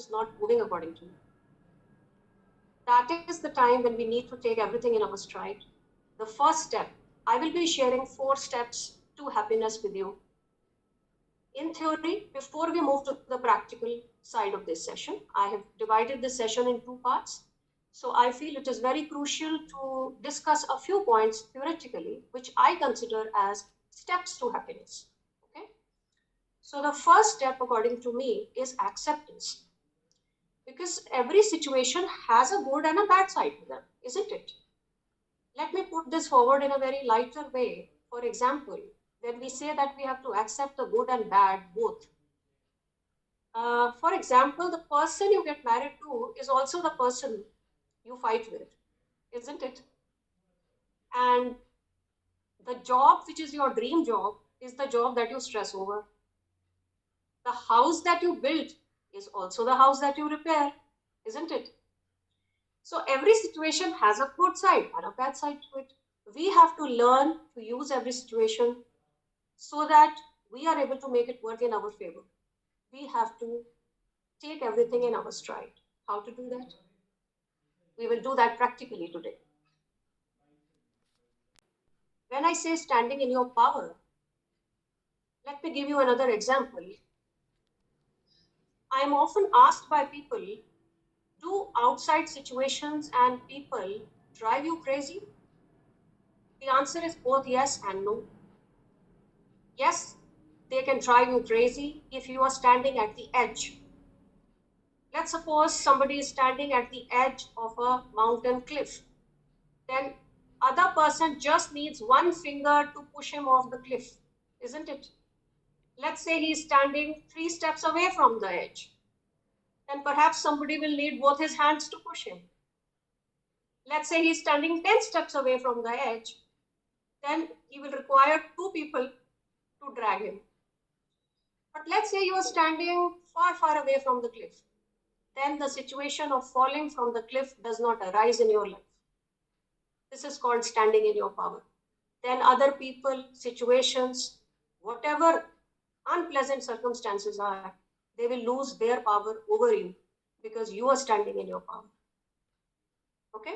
is not moving according to me. That is the time when we need to take everything in our stride. The first step, I will be sharing 4 steps to happiness with you. In theory, before we move to the practical side of this session, I have divided this session in 2 parts. So I feel it is very crucial to discuss a few points theoretically, which I consider as steps to happiness. Okay? So the first step, according to me, is acceptance. Because every situation has a good and a bad side to them, isn't it? Let me put this forward in a very lighter way. For example, when we say that we have to accept the good and bad both. For example, the person you get married to is also the person you fight with, isn't it? And the job, which is your dream job, is the job that you stress over. The house that you build is also the house that you repair, isn't it? So every situation has a good side and a bad side to it. We have to learn to use every situation so that we are able to make it work in our favor. We have to take everything in our stride. How to do that? We will do that practically today. When I say standing in your power, let me give you another example. I am often asked by people, do outside situations and people drive you crazy? The answer is both yes and no. Yes, they can drive you crazy if you are standing at the edge. Let's suppose somebody is standing at the edge of a mountain cliff. Then other person just needs one finger to push him off the cliff, isn't it? Let's say he's standing 3 steps away from the edge. Then perhaps somebody will need both his hands to push him. Let's say he's standing 10 steps away from the edge. Then he will require 2 people to drag him. But let's say you are standing far, far away from the cliff. Then the situation of falling from the cliff does not arise in your life. This is called standing in your power. Then other people, situations, whatever unpleasant circumstances are, they will lose their power over you because you are standing in your power. Okay?